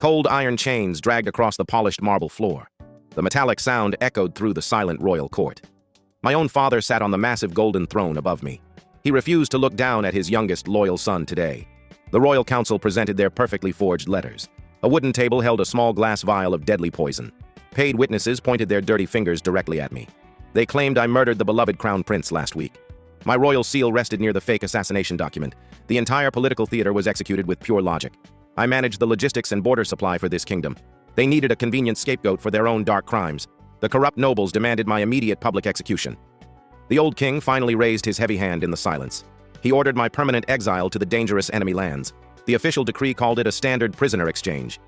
Cold iron chains dragged across the polished marble floor. The metallic sound echoed through the silent royal court. My own father sat on the massive golden throne above me. He refused to look down at his youngest loyal son today. The royal council presented their perfectly forged letters. A wooden table held a small glass vial of deadly poison. Paid witnesses pointed their dirty fingers directly at me. They claimed I murdered the beloved crown prince last week. My royal seal rested near the fake assassination document. The entire political theater was executed with pure logic. I managed the logistics and border supply for this kingdom. They needed a convenient scapegoat for their own dark crimes. The corrupt nobles demanded my immediate public execution. The old king finally raised his heavy hand in the silence. He ordered my permanent exile to the dangerous enemy lands. The official decree called it a standard prisoner exchange.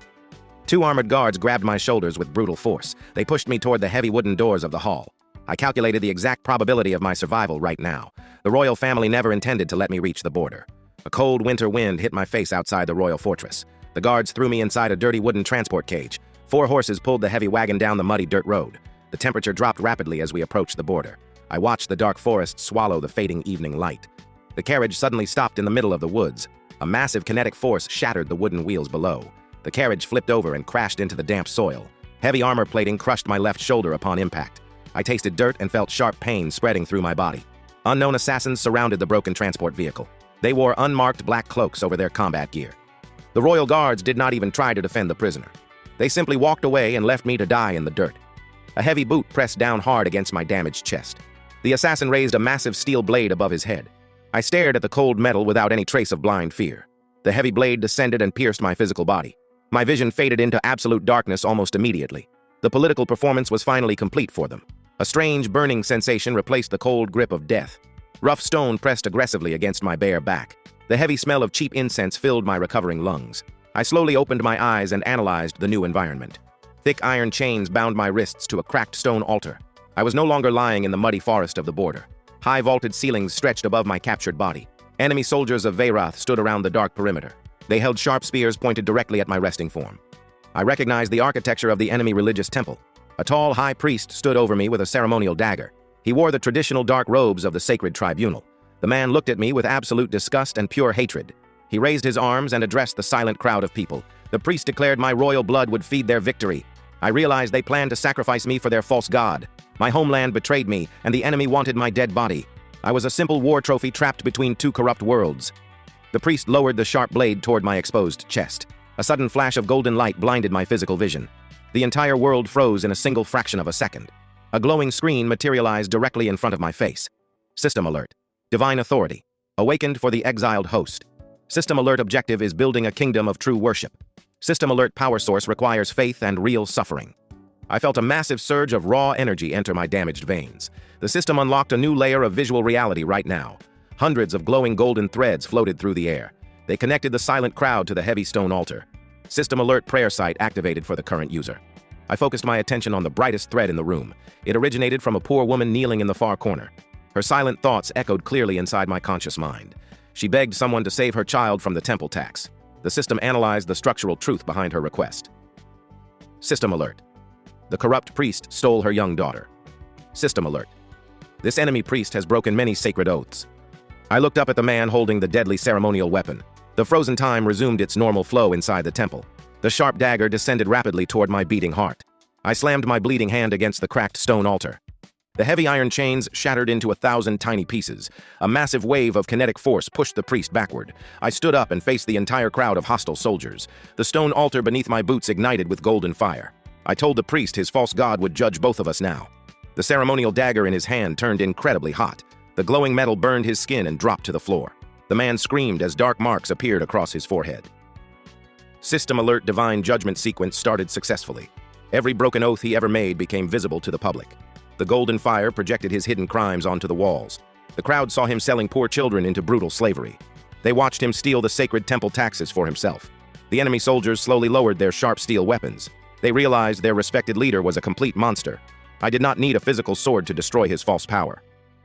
2 armored guards grabbed my shoulders with brutal force. They pushed me toward the heavy wooden doors of the hall. I calculated the exact probability of my survival right now. The royal family never intended to let me reach the border. A cold winter wind hit my face outside the royal fortress. The guards threw me inside a dirty wooden transport cage. 4 horses pulled the heavy wagon down the muddy dirt road. The temperature dropped rapidly as we approached the border. I watched the dark forest swallow the fading evening light. The carriage suddenly stopped in the middle of the woods. A massive kinetic force shattered the wooden wheels below. The carriage flipped over and crashed into the damp soil. Heavy armor plating crushed my left shoulder upon impact. I tasted dirt and felt sharp pain spreading through my body. Unknown assassins surrounded the broken transport vehicle. They wore unmarked black cloaks over their combat gear. The royal guards did not even try to defend the prisoner. They simply walked away and left me to die in the dirt. A heavy boot pressed down hard against my damaged chest. The assassin raised a massive steel blade above his head. I stared at the cold metal without any trace of blind fear. The heavy blade descended and pierced my physical body. My vision faded into absolute darkness almost immediately. The political performance was finally complete for them. A strange burning sensation replaced the cold grip of death. Rough stone pressed aggressively against my bare back. The heavy smell of cheap incense filled my recovering lungs. I slowly opened my eyes and analyzed the new environment. Thick iron chains bound my wrists to a cracked stone altar. I was no longer lying in the muddy forest of the border. High vaulted ceilings stretched above my captured body. Enemy soldiers of Veyrath stood around the dark perimeter. They held sharp spears pointed directly at my resting form. I recognized the architecture of the enemy religious temple. A tall high priest stood over me with a ceremonial dagger. He wore the traditional dark robes of the sacred tribunal. The man looked at me with absolute disgust and pure hatred. He raised his arms and addressed the silent crowd of people. The priest declared my royal blood would feed their victory. I realized they planned to sacrifice me for their false god. My homeland betrayed me, and the enemy wanted my dead body. I was a simple war trophy trapped between 2 corrupt worlds. The priest lowered the sharp blade toward my exposed chest. A sudden flash of golden light blinded my physical vision. The entire world froze in a single fraction of a second. A glowing screen materialized directly in front of my face. System alert. Divine authority. Awakened for the exiled host. System alert objective is building a kingdom of true worship. System alert power source requires faith and real suffering. I felt a massive surge of raw energy enter my damaged veins. The system unlocked a new layer of visual reality right now. Hundreds of glowing golden threads floated through the air. They connected the silent crowd to the heavy stone altar. System alert prayer site activated for the current user. I focused my attention on the brightest thread in the room. It originated from a poor woman kneeling in the far corner. Her silent thoughts echoed clearly inside my conscious mind. She begged someone to save her child from the temple tax. The system analyzed the structural truth behind her request. System alert. The corrupt priest stole her young daughter. System alert. This enemy priest has broken many sacred oaths. I looked up at the man holding the deadly ceremonial weapon. The frozen time resumed its normal flow inside the temple. The sharp dagger descended rapidly toward my beating heart. I slammed my bleeding hand against the cracked stone altar. The heavy iron chains shattered into 1,000 tiny pieces. A massive wave of kinetic force pushed the priest backward. I stood up and faced the entire crowd of hostile soldiers. The stone altar beneath my boots ignited with golden fire. I told the priest his false god would judge both of us now. The ceremonial dagger in his hand turned incredibly hot. The glowing metal burned his skin and dropped to the floor. The man screamed as dark marks appeared across his forehead. System alert divine judgment sequence started successfully. Every broken oath he ever made became visible to the public. The golden fire projected his hidden crimes onto the walls. The crowd saw him selling poor children into brutal slavery. They watched him steal the sacred temple taxes for himself. The enemy soldiers slowly lowered their sharp steel weapons. They realized their respected leader was a complete monster. I did not need a physical sword to destroy his false power.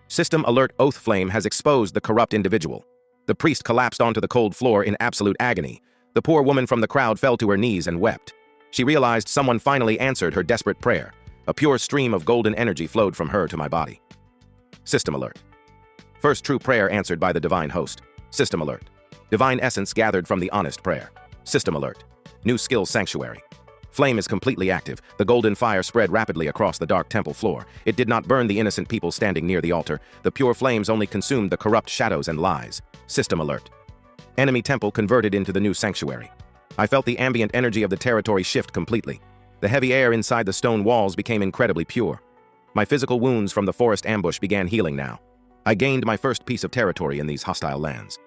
System alert oath flame has exposed the corrupt individual. The priest collapsed onto the cold floor in absolute agony. The poor woman from the crowd fell to her knees and wept. She realized someone finally answered her desperate prayer. A pure stream of golden energy flowed from her to my body. System alert. First true prayer answered by the divine host. System alert. Divine essence gathered from the honest prayer. System alert. New skill sanctuary. Flame is completely active. The golden fire spread rapidly across the dark temple floor. It did not burn the innocent people standing near the altar. The pure flames only consumed the corrupt shadows and lies. System alert. Enemy temple converted into the new sanctuary. I felt the ambient energy of the territory shift completely. The heavy air inside the stone walls became incredibly pure. My physical wounds from the forest ambush began healing now. I gained my first piece of territory in these hostile lands.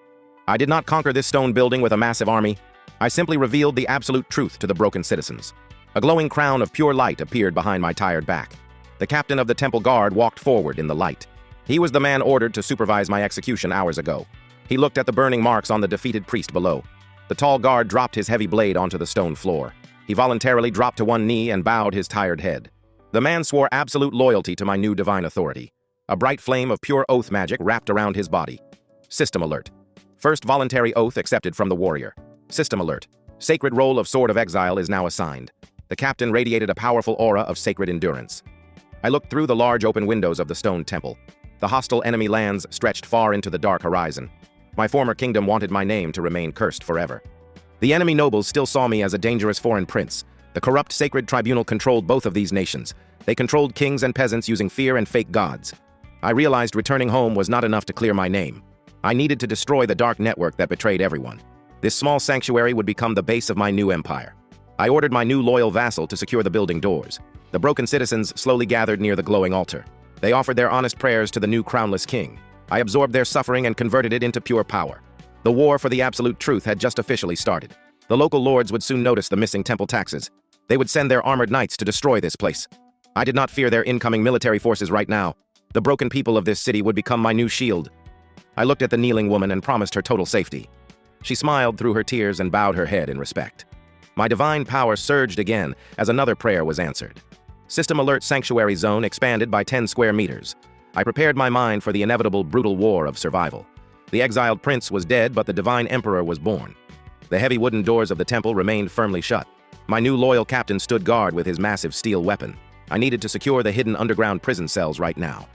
I did not conquer this stone building with a massive army. I simply revealed the absolute truth to the broken citizens. A glowing crown of pure light appeared behind my tired back. The captain of the temple guard walked forward in the light. He was the man ordered to supervise my execution hours ago. He looked at the burning marks on the defeated priest below. The tall guard dropped his heavy blade onto the stone floor. He voluntarily dropped to one knee and bowed his tired head. The man swore absolute loyalty to my new divine authority. A bright flame of pure oath magic wrapped around his body. System alert. First voluntary oath accepted from the warrior. System alert. Sacred roll of Sword of Exile is now assigned. The captain radiated a powerful aura of sacred endurance. I looked through the large open windows of the stone temple. The hostile enemy lands stretched far into the dark horizon. My former kingdom wanted my name to remain cursed forever. The enemy nobles still saw me as a dangerous foreign prince. The corrupt sacred tribunal controlled both of these nations. They controlled kings and peasants using fear and fake gods. I realized returning home was not enough to clear my name. I needed to destroy the dark network that betrayed everyone. This small sanctuary would become the base of my new empire. I ordered my new loyal vassal to secure the building doors. The broken citizens slowly gathered near the glowing altar. They offered their honest prayers to the new crownless king. I absorbed their suffering and converted it into pure power. The war for the absolute truth had just officially started. The local lords would soon notice the missing temple taxes. They would send their armored knights to destroy this place. I did not fear their incoming military forces right now. The broken people of this city would become my new shield. I looked at the kneeling woman and promised her total safety. She smiled through her tears and bowed her head in respect. My divine power surged again as another prayer was answered. System alert sanctuary zone expanded by 10 square meters. I prepared my mind for the inevitable brutal war of survival. The exiled prince was dead, but the divine emperor was born. The heavy wooden doors of the temple remained firmly shut. My new loyal captain stood guard with his massive steel weapon. I needed to secure the hidden underground prison cells right now.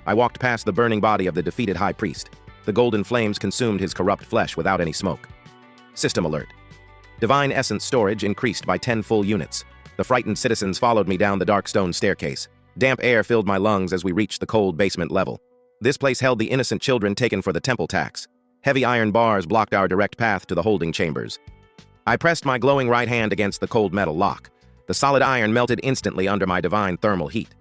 I walked past the burning body of the defeated high priest. The golden flames consumed his corrupt flesh without any smoke. System alert. Divine essence storage increased by 10 full units. The frightened citizens followed me down the dark stone staircase. Damp air filled my lungs as we reached the cold basement level. This place held the innocent children taken for the temple tax. Heavy iron bars blocked our direct path to the holding chambers. I pressed my glowing right hand against the cold metal lock. The solid iron melted instantly under my divine thermal heat.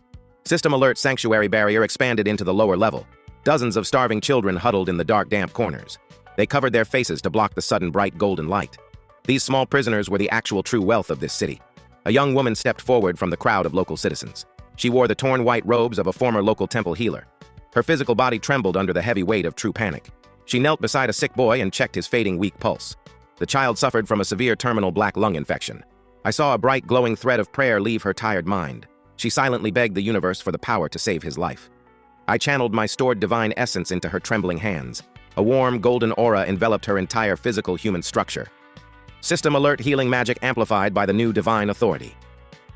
System alert sanctuary barrier expanded into the lower level. Dozens of starving children huddled in the dark, damp corners. They covered their faces to block the sudden bright golden light. These small prisoners were the actual true wealth of this city. A young woman stepped forward from the crowd of local citizens. She wore the torn white robes of a former local temple healer. Her physical body trembled under the heavy weight of true panic. She knelt beside a sick boy and checked his fading weak pulse. The child suffered from a severe terminal black lung infection. I saw a bright glowing thread of prayer leave her tired mind. She silently begged the universe for the power to save his life. I channeled my stored divine essence into her trembling hands. A warm golden aura enveloped her entire physical human structure. System alert healing magic amplified by the new divine authority.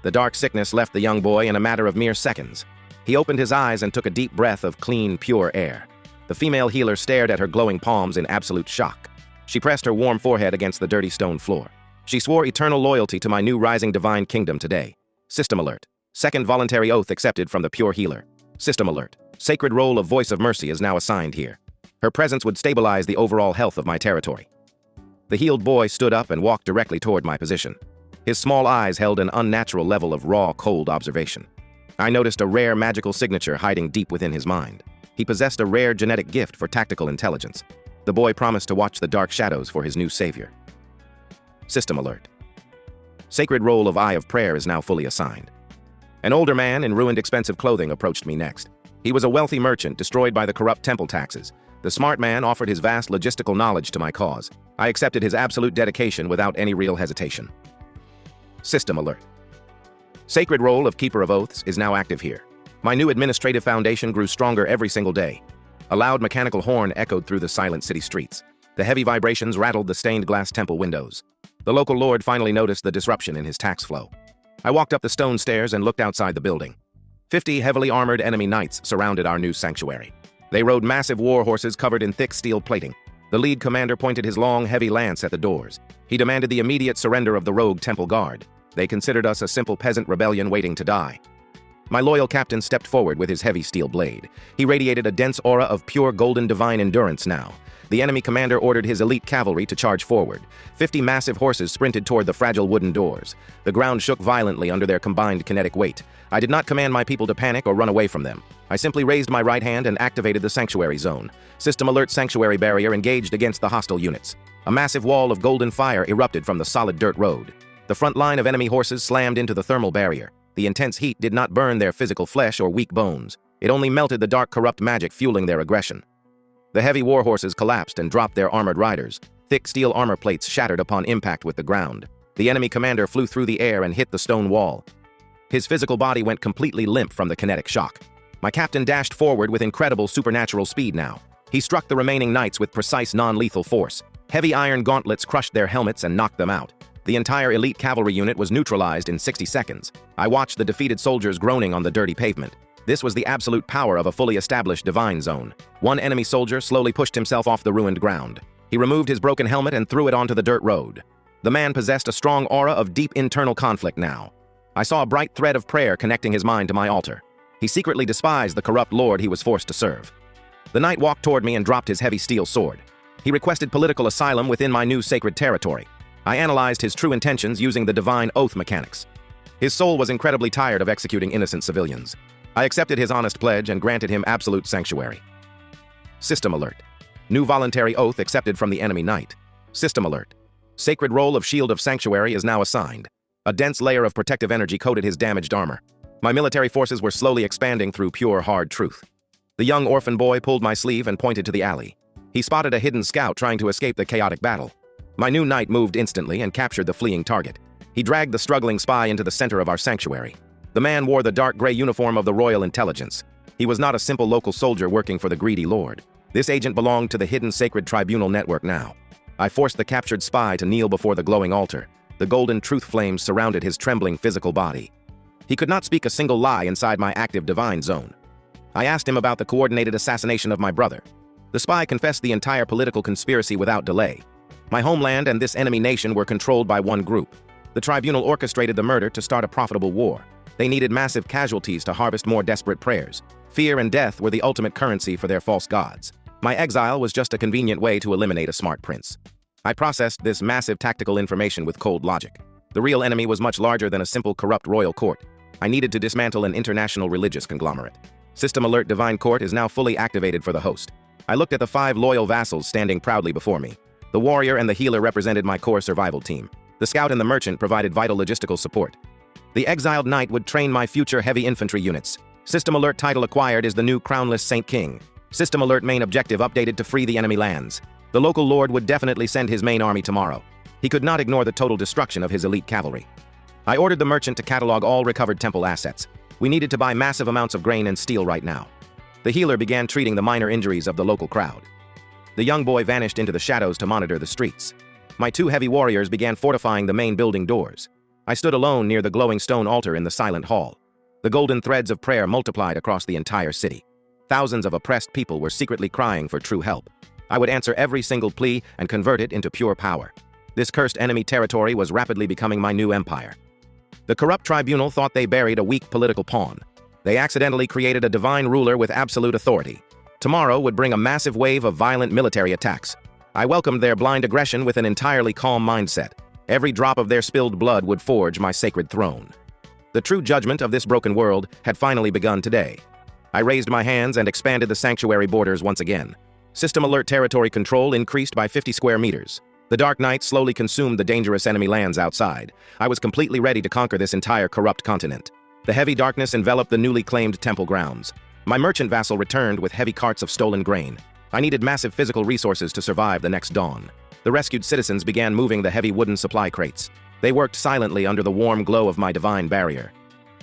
The dark sickness left the young boy in a matter of mere seconds. He opened his eyes and took a deep breath of clean, pure air. The female healer stared at her glowing palms in absolute shock. She pressed her warm forehead against the dirty stone floor. She swore eternal loyalty to my new rising divine kingdom today. System alert. Second voluntary oath accepted from the pure healer. System alert. Sacred role of Voice of Mercy is now assigned here. Her presence would stabilize the overall health of my territory. The healed boy stood up and walked directly toward my position. His small eyes held an unnatural level of raw, cold observation. I noticed a rare magical signature hiding deep within his mind. He possessed a rare genetic gift for tactical intelligence. The boy promised to watch the dark shadows for his new savior. System alert. Sacred role of Eye of Prayer is now fully assigned. An older man in ruined expensive clothing approached me next. He was a wealthy merchant destroyed by the corrupt temple taxes. The smart man offered his vast logistical knowledge to my cause. I accepted his absolute dedication without any real hesitation. System alert. Sacred role of Keeper of Oaths is now active here. My new administrative foundation grew stronger every single day. A loud mechanical horn echoed through the silent city streets. The heavy vibrations rattled the stained glass temple windows. The local lord finally noticed the disruption in his tax flow. I walked up the stone stairs and looked outside the building. 50 heavily armored enemy knights surrounded our new sanctuary. They rode massive war horses covered in thick steel plating. The lead commander pointed his long, heavy lance at the doors. He demanded the immediate surrender of the rogue temple guard. They considered us a simple peasant rebellion waiting to die. My loyal captain stepped forward with his heavy steel blade. He radiated a dense aura of pure golden divine endurance now. The enemy commander ordered his elite cavalry to charge forward. 50 massive horses sprinted toward the fragile wooden doors. The ground shook violently under their combined kinetic weight. I did not command my people to panic or run away from them. I simply raised my right hand and activated the sanctuary zone. System alert sanctuary barrier engaged against the hostile units. A massive wall of golden fire erupted from the solid dirt road. The front line of enemy horses slammed into the thermal barrier. The intense heat did not burn their physical flesh or weak bones. It only melted the dark, corrupt magic fueling their aggression. The heavy war horses collapsed and dropped their armored riders. Thick steel armor plates shattered upon impact with the ground. The enemy commander flew through the air and hit the stone wall. His physical body went completely limp from the kinetic shock. My captain dashed forward with incredible supernatural speed now. He struck the remaining knights with precise non-lethal force. Heavy iron gauntlets crushed their helmets and knocked them out. The entire elite cavalry unit was neutralized in 60 seconds. I watched the defeated soldiers groaning on the dirty pavement. This was the absolute power of a fully established divine zone. One enemy soldier slowly pushed himself off the ruined ground. He removed his broken helmet and threw it onto the dirt road. The man possessed a strong aura of deep internal conflict now. I saw a bright thread of prayer connecting his mind to my altar. He secretly despised the corrupt lord he was forced to serve. The knight walked toward me and dropped his heavy steel sword. He requested political asylum within my new sacred territory. I analyzed his true intentions using the divine oath mechanics. His soul was incredibly tired of executing innocent civilians. I accepted his honest pledge and granted him absolute sanctuary. System alert. New voluntary oath accepted from the enemy knight. System alert. Sacred role of Shield of Sanctuary is now assigned. A dense layer of protective energy coated his damaged armor. My military forces were slowly expanding through pure, hard truth. The young orphan boy pulled my sleeve and pointed to the alley. He spotted a hidden scout trying to escape the chaotic battle. My new knight moved instantly and captured the fleeing target. He dragged the struggling spy into the center of our sanctuary. The man wore the dark gray uniform of the Royal Intelligence. He was not a simple local soldier working for the greedy lord. This agent belonged to the hidden sacred tribunal network now. I forced the captured spy to kneel before the glowing altar. The golden truth flames surrounded his trembling physical body. He could not speak a single lie inside my active divine zone. I asked him about the coordinated assassination of my brother. The spy confessed the entire political conspiracy without delay. My homeland and this enemy nation were controlled by one group. The tribunal orchestrated the murder to start a profitable war. They needed massive casualties to harvest more desperate prayers. Fear and death were the ultimate currency for their false gods. My exile was just a convenient way to eliminate a smart prince. I processed this massive tactical information with cold logic. The real enemy was much larger than a simple corrupt royal court. I needed to dismantle an international religious conglomerate. System Alert Divine Court is now fully activated for the host. I looked at the 5 loyal vassals standing proudly before me. The warrior and the healer represented my core survival team. The scout and the merchant provided vital logistical support. The exiled knight would train my future heavy infantry units. System Alert title acquired is the new crownless Saint King. System Alert main objective updated to free the enemy lands. The local lord would definitely send his main army tomorrow. He could not ignore the total destruction of his elite cavalry. I ordered the merchant to catalog all recovered temple assets. We needed to buy massive amounts of grain and steel right now. The healer began treating the minor injuries of the local crowd. The young boy vanished into the shadows to monitor the streets. My 2 heavy warriors began fortifying the main building doors. I stood alone near the glowing stone altar in the silent hall. The golden threads of prayer multiplied across the entire city. Thousands of oppressed people were secretly crying for true help. I would answer every single plea and convert it into pure power. This cursed enemy territory was rapidly becoming my new empire. The corrupt tribunal thought they buried a weak political pawn. They accidentally created a divine ruler with absolute authority. Tomorrow would bring a massive wave of violent military attacks. I welcomed their blind aggression with an entirely calm mindset. Every drop of their spilled blood would forge my sacred throne. The true judgment of this broken world had finally begun today. I raised my hands and expanded the sanctuary borders once again. System Alert territory control increased by 50 square meters. The Dark Knight slowly consumed the dangerous enemy lands outside. I was completely ready to conquer this entire corrupt continent. The heavy darkness enveloped the newly claimed temple grounds. My merchant vassal returned with heavy carts of stolen grain. I needed massive physical resources to survive the next dawn. The rescued citizens began moving the heavy wooden supply crates. They worked silently under the warm glow of my divine barrier.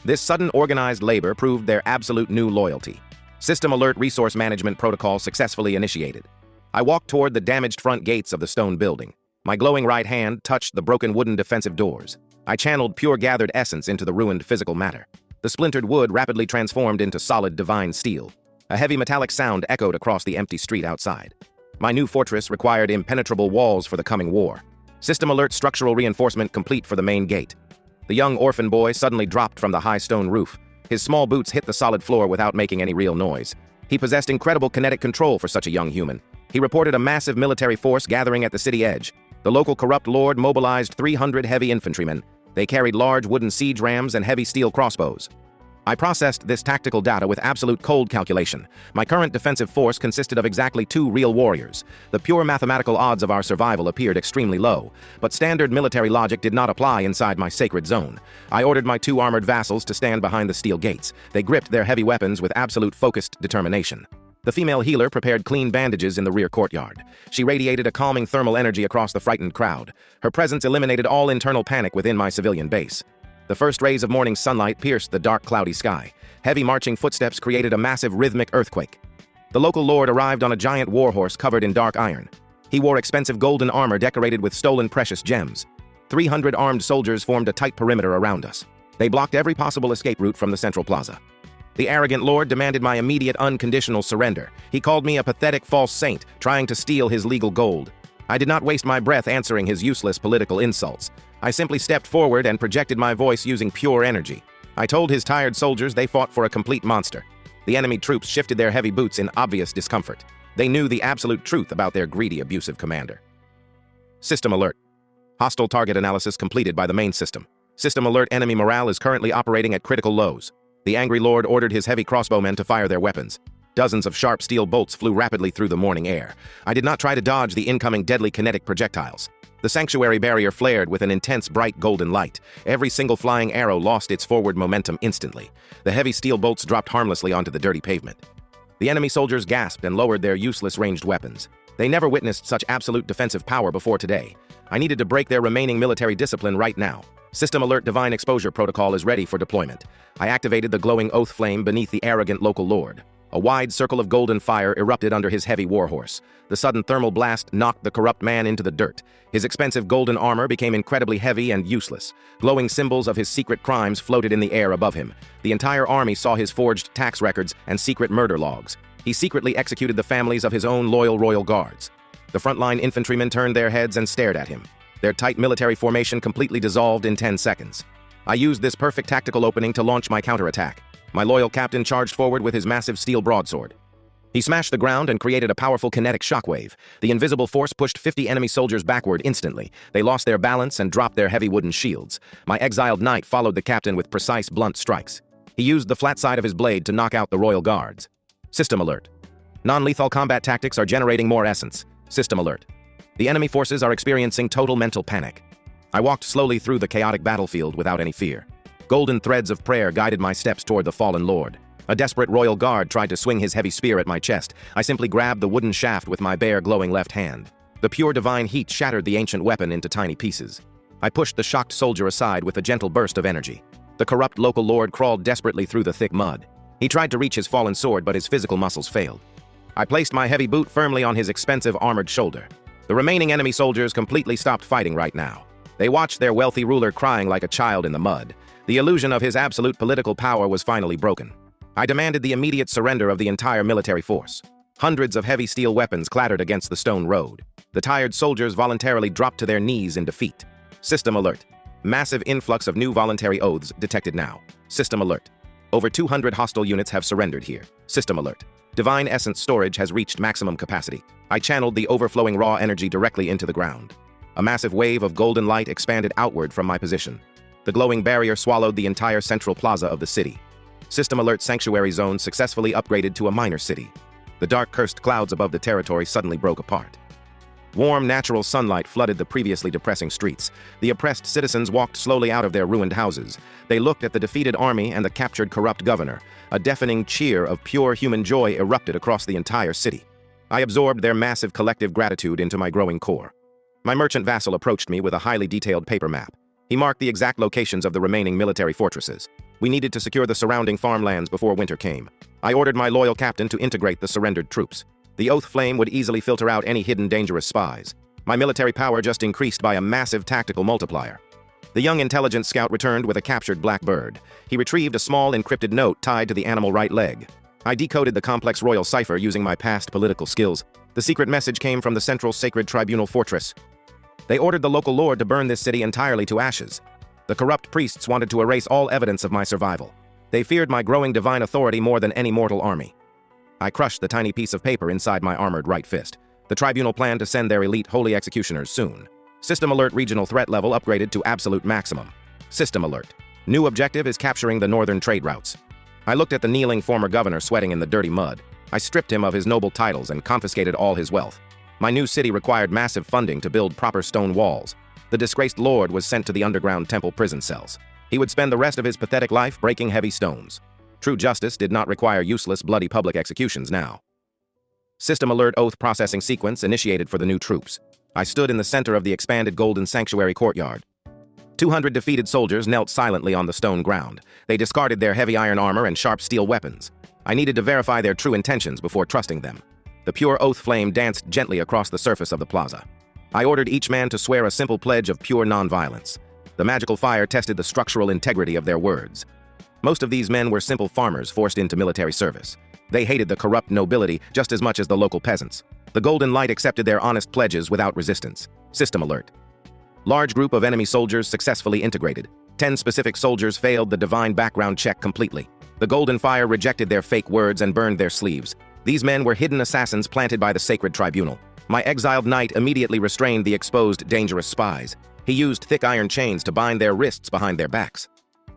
This sudden organized labor proved their absolute new loyalty. System Alert Resource Management Protocol successfully initiated. I walked toward the damaged front gates of the stone building. My glowing right hand touched the broken wooden defensive doors. I channeled pure gathered essence into the ruined physical matter. The splintered wood rapidly transformed into solid divine steel. A heavy metallic sound echoed across the empty street outside. My new fortress required impenetrable walls for the coming war. System alert, structural reinforcement complete for the main gate. The young orphan boy suddenly dropped from the high stone roof. His small boots hit the solid floor without making any real noise. He possessed incredible kinetic control for such a young human. He reported a massive military force gathering at the city edge. The local corrupt lord mobilized 300 heavy infantrymen. They carried large wooden siege rams and heavy steel crossbows. I processed this tactical data with absolute cold calculation. My current defensive force consisted of exactly 2 real warriors. The pure mathematical odds of our survival appeared extremely low, but standard military logic did not apply inside my sacred zone. I ordered my 2 armored vassals to stand behind the steel gates. They gripped their heavy weapons with absolute focused determination. The female healer prepared clean bandages in the rear courtyard. She radiated a calming thermal energy across the frightened crowd. Her presence eliminated all internal panic within my civilian base. The first rays of morning sunlight pierced the dark, cloudy sky. Heavy marching footsteps created a massive rhythmic earthquake. The local lord arrived on a giant warhorse covered in dark iron. He wore expensive golden armor decorated with stolen precious gems. 300 armed soldiers formed a tight perimeter around us. They blocked every possible escape route from the central plaza. The arrogant lord demanded my immediate unconditional surrender. He called me a pathetic false saint, trying to steal his legal gold. I did not waste my breath answering his useless political insults. I simply stepped forward and projected my voice using pure energy. I told his tired soldiers they fought for a complete monster. The enemy troops shifted their heavy boots in obvious discomfort. They knew the absolute truth about their greedy, abusive commander. System alert. Hostile target analysis completed by the main system. System alert, enemy morale is currently operating at critical lows. The angry lord ordered his heavy crossbowmen to fire their weapons. Dozens of sharp steel bolts flew rapidly through the morning air. I did not try to dodge the incoming deadly kinetic projectiles. The sanctuary barrier flared with an intense bright golden light. Every single flying arrow lost its forward momentum instantly. The heavy steel bolts dropped harmlessly onto the dirty pavement. The enemy soldiers gasped and lowered their useless ranged weapons. They never witnessed such absolute defensive power before today. I needed to break their remaining military discipline right now. System alert, divine exposure protocol is ready for deployment. I activated the glowing oath flame beneath the arrogant local lord. A wide circle of golden fire erupted under his heavy warhorse. The sudden thermal blast knocked the corrupt man into the dirt. His expensive golden armor became incredibly heavy and useless. Glowing symbols of his secret crimes floated in the air above him. The entire army saw his forged tax records and secret murder logs. He secretly executed the families of his own loyal royal guards. The frontline infantrymen turned their heads and stared at him. Their tight military formation completely dissolved in 10 seconds. I used this perfect tactical opening to launch my counterattack. My loyal captain charged forward with his massive steel broadsword. He smashed the ground and created a powerful kinetic shockwave. The invisible force pushed 50 enemy soldiers backward instantly. They lost their balance and dropped their heavy wooden shields. My exiled knight followed the captain with precise, blunt strikes. He used the flat side of his blade to knock out the royal guards. System alert. Non-lethal combat tactics are generating more essence. System alert. The enemy forces are experiencing total mental panic. I walked slowly through the chaotic battlefield without any fear. Golden threads of prayer guided my steps toward the fallen lord. A desperate royal guard tried to swing his heavy spear at my chest. I simply grabbed the wooden shaft with my bare, glowing left hand. The pure divine heat shattered the ancient weapon into tiny pieces. I pushed the shocked soldier aside with a gentle burst of energy. The corrupt local lord crawled desperately through the thick mud. He tried to reach his fallen sword, but his physical muscles failed. I placed my heavy boot firmly on his expensive armored shoulder. The remaining enemy soldiers completely stopped fighting right now. They watched their wealthy ruler crying like a child in the mud. The illusion of his absolute political power was finally broken. I demanded the immediate surrender of the entire military force. Hundreds of heavy steel weapons clattered against the stone road. The tired soldiers voluntarily dropped to their knees in defeat. System alert. Massive influx of new voluntary oaths detected now. System alert. Over 200 hostile units have surrendered here. System alert. Divine essence storage has reached maximum capacity. I channeled the overflowing raw energy directly into the ground. A massive wave of golden light expanded outward from my position. The glowing barrier swallowed the entire central plaza of the city. System alert, sanctuary zone successfully upgraded to a minor city. The dark cursed clouds above the territory suddenly broke apart. Warm, natural sunlight flooded the previously depressing streets. The oppressed citizens walked slowly out of their ruined houses. They looked at the defeated army and the captured corrupt governor. A deafening cheer of pure human joy erupted across the entire city. I absorbed their massive collective gratitude into my growing core. My merchant vassal approached me with a highly detailed paper map. He marked the exact locations of the remaining military fortresses. We needed to secure the surrounding farmlands before winter came. I ordered my loyal captain to integrate the surrendered troops. The oath flame would easily filter out any hidden dangerous spies. My military power just increased by a massive tactical multiplier. The young intelligence scout returned with a captured black bird. He retrieved a small encrypted note tied to the animal right leg. I decoded the complex royal cipher using my past political skills. The secret message came from the Central Sacred Tribunal Fortress. They ordered the local lord to burn this city entirely to ashes. The corrupt priests wanted to erase all evidence of my survival. They feared my growing divine authority more than any mortal army. I crushed the tiny piece of paper inside my armored right fist. The tribunal planned to send their elite holy executioners soon. System alert: regional threat level upgraded to absolute maximum. System alert: new objective is capturing the northern trade routes. I looked at the kneeling former governor sweating in the dirty mud. I stripped him of his noble titles and confiscated all his wealth. My new city required massive funding to build proper stone walls. The disgraced lord was sent to the underground temple prison cells. He would spend the rest of his pathetic life breaking heavy stones. True justice did not require useless, bloody public executions now. System alert: oath processing sequence initiated for the new troops. I stood in the center of the expanded Golden Sanctuary courtyard. 200 defeated soldiers knelt silently on the stone ground. They discarded their heavy iron armor and sharp steel weapons. I needed to verify their true intentions before trusting them. The pure oath flame danced gently across the surface of the plaza. I ordered each man to swear a simple pledge of pure nonviolence. The magical fire tested the structural integrity of their words. Most of these men were simple farmers forced into military service. They hated the corrupt nobility just as much as the local peasants. The Golden Light accepted their honest pledges without resistance. System alert: large group of enemy soldiers successfully integrated. 10 specific soldiers failed the divine background check completely. The Golden Fire rejected their fake words and burned their sleeves. These men were hidden assassins planted by the Sacred Tribunal. My exiled knight immediately restrained the exposed dangerous spies. He used thick iron chains to bind their wrists behind their backs.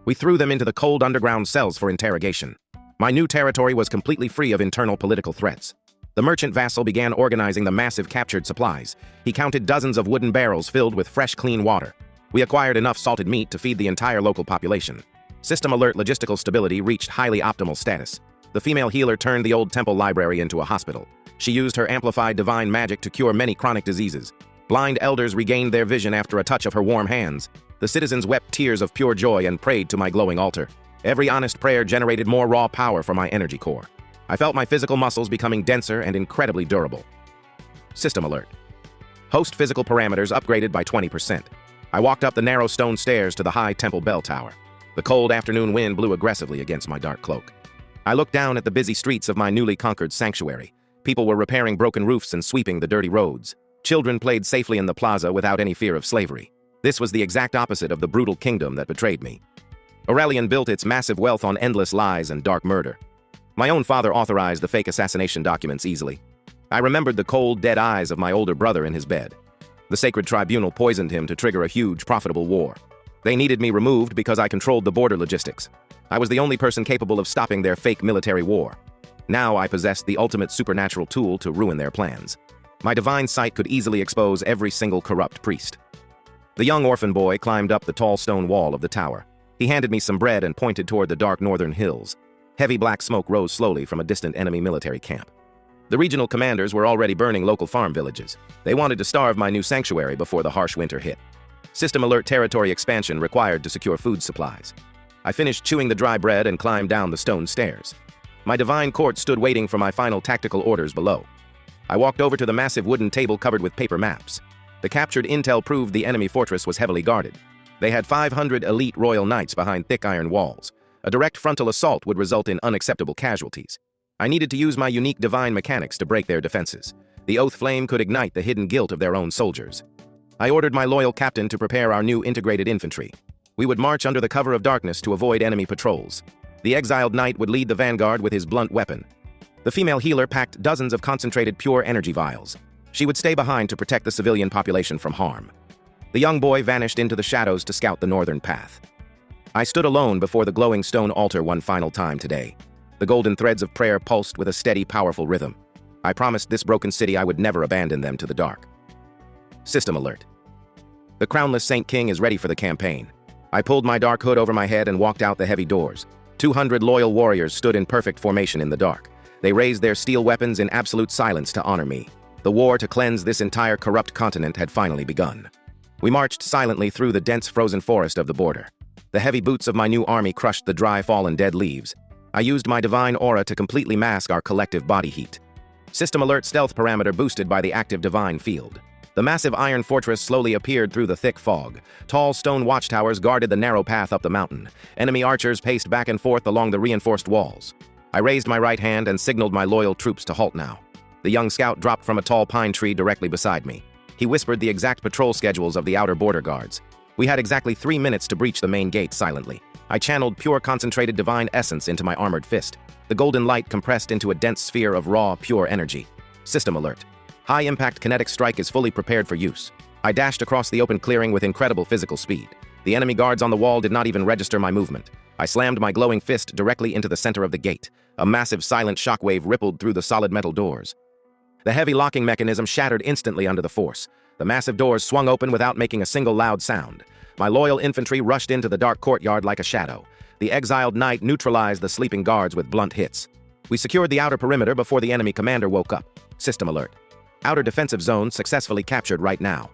We threw them into the cold underground cells for interrogation. My new territory was completely free of internal political threats. The merchant vassal began organizing the massive captured supplies. He counted dozens of wooden barrels filled with fresh, clean water. We acquired enough salted meat to feed the entire local population. System alert: logistical stability reached highly optimal status. The female healer turned the old temple library into a hospital. She used her amplified divine magic to cure many chronic diseases. Blind elders regained their vision after a touch of her warm hands. The citizens wept tears of pure joy and prayed to my glowing altar. Every honest prayer generated more raw power for my energy core. I felt my physical muscles becoming denser and incredibly durable. System alert: host physical parameters upgraded by 20%. I walked up the narrow stone stairs to the high temple bell tower. The cold afternoon wind blew aggressively against my dark cloak. I looked down at the busy streets of my newly conquered sanctuary. People were repairing broken roofs and sweeping the dirty roads. Children played safely in the plaza without any fear of slavery. This was the exact opposite of the brutal kingdom that betrayed me. Aurelian built its massive wealth on endless lies and dark murder. My own father authorized the fake assassination documents easily. I remembered the cold, dead eyes of my older brother in his bed. The Sacred Tribunal poisoned him to trigger a huge, profitable war. They needed me removed because I controlled the border logistics. I was the only person capable of stopping their fake military war. Now I possessed the ultimate supernatural tool to ruin their plans. My divine sight could easily expose every single corrupt priest. The young orphan boy climbed up the tall stone wall of the tower. He handed me some bread and pointed toward the dark northern hills. Heavy black smoke rose slowly from a distant enemy military camp. The regional commanders were already burning local farm villages. They wanted to starve my new sanctuary before the harsh winter hit. System alert: territory expansion required to secure food supplies. I finished chewing the dry bread and climbed down the stone stairs. My divine court stood waiting for my final tactical orders below. I walked over to the massive wooden table covered with paper maps. The captured intel proved the enemy fortress was heavily guarded. They had 500 elite royal knights behind thick iron walls. A direct frontal assault would result in unacceptable casualties. I needed to use my unique divine mechanics to break their defenses. The oath flame could ignite the hidden guilt of their own soldiers. I ordered my loyal captain to prepare our new integrated infantry. We would march under the cover of darkness to avoid enemy patrols. The exiled knight would lead the vanguard with his blunt weapon. The female healer packed dozens of concentrated pure energy vials. She would stay behind to protect the civilian population from harm. The young boy vanished into the shadows to scout the northern path. I stood alone before the glowing stone altar one final time today. The golden threads of prayer pulsed with a steady, powerful rhythm. I promised this broken city I would never abandon them to the dark. System alert: the crownless Saint King is ready for the campaign. I pulled my dark hood over my head and walked out the heavy doors. 200 loyal warriors stood in perfect formation in the dark. They raised their steel weapons in absolute silence to honor me. The war to cleanse this entire corrupt continent had finally begun. We marched silently through the dense frozen forest of the border. The heavy boots of my new army crushed the dry, fallen dead leaves. I used my divine aura to completely mask our collective body heat. System alert: stealth parameter boosted by the active divine field. The massive iron fortress slowly appeared through the thick fog. Tall stone watchtowers guarded the narrow path up the mountain. Enemy archers paced back and forth along the reinforced walls. I raised my right hand and signaled my loyal troops to halt now. The young scout dropped from a tall pine tree directly beside me. He whispered the exact patrol schedules of the outer border guards. We had exactly 3 minutes to breach the main gate silently. I channeled pure concentrated divine essence into my armored fist. The golden light compressed into a dense sphere of raw, pure energy. System alert. High-impact kinetic strike is fully prepared for use. I dashed across the open clearing with incredible physical speed. The enemy guards on the wall did not even register my movement. I slammed my glowing fist directly into the center of the gate. A massive silent shockwave rippled through the solid metal doors. The heavy locking mechanism shattered instantly under the force. The massive doors swung open without making a single loud sound. My loyal infantry rushed into the dark courtyard like a shadow. The exiled knight neutralized the sleeping guards with blunt hits. We secured the outer perimeter before the enemy commander woke up. System alert. Outer defensive zone successfully captured right now.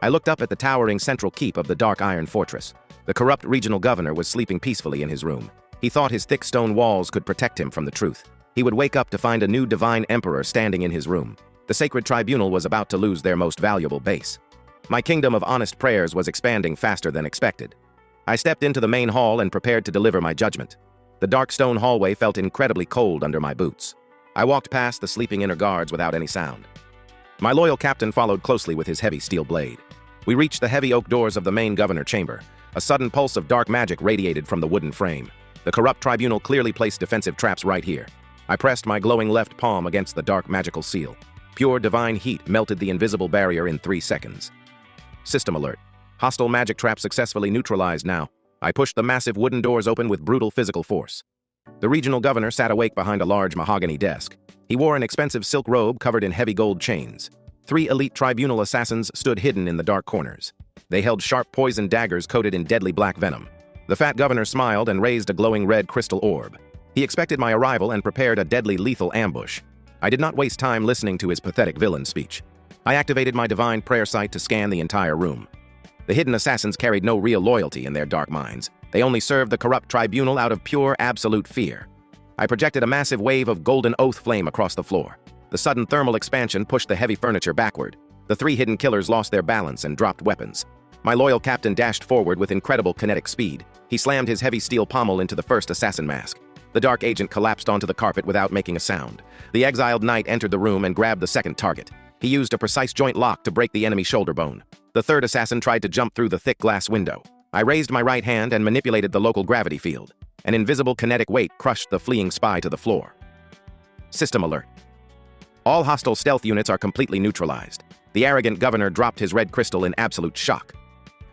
I looked up at the towering central keep of the dark iron fortress. The corrupt regional governor was sleeping peacefully in his room. He thought his thick stone walls could protect him from the truth. He would wake up to find a new divine emperor standing in his room. The sacred tribunal was about to lose their most valuable base. My kingdom of honest prayers was expanding faster than expected. I stepped into the main hall and prepared to deliver my judgment. The dark stone hallway felt incredibly cold under my boots. I walked past the sleeping inner guards without any sound. My loyal captain followed closely with his heavy steel blade. We reached the heavy oak doors of the main governor chamber. A sudden pulse of dark magic radiated from the wooden frame. The corrupt tribunal clearly placed defensive traps right here. I pressed my glowing left palm against the dark magical seal. Pure divine heat melted the invisible barrier in 3 seconds. System alert. Hostile magic trap successfully neutralized now. I pushed the massive wooden doors open with brutal physical force. The regional governor sat awake behind a large mahogany desk. He wore an expensive silk robe covered in heavy gold chains. 3 elite tribunal assassins stood hidden in the dark corners. They held sharp poison daggers coated in deadly black venom. The fat governor smiled and raised a glowing red crystal orb. He expected my arrival and prepared a deadly lethal ambush. I did not waste time listening to his pathetic villain speech. I activated my divine prayer sight to scan the entire room. The hidden assassins carried no real loyalty in their dark minds. They only served the corrupt tribunal out of pure, absolute fear. I projected a massive wave of golden oath flame across the floor. The sudden thermal expansion pushed the heavy furniture backward. The 3 hidden killers lost their balance and dropped weapons. My loyal captain dashed forward with incredible kinetic speed. He slammed his heavy steel pommel into the first assassin mask. The dark agent collapsed onto the carpet without making a sound. The exiled knight entered the room and grabbed the second target. He used a precise joint lock to break the enemy shoulder bone. The third assassin tried to jump through the thick glass window. I raised my right hand and manipulated the local gravity field. An invisible kinetic weight crushed the fleeing spy to the floor. System alert. All hostile stealth units are completely neutralized. The arrogant governor dropped his red crystal in absolute shock.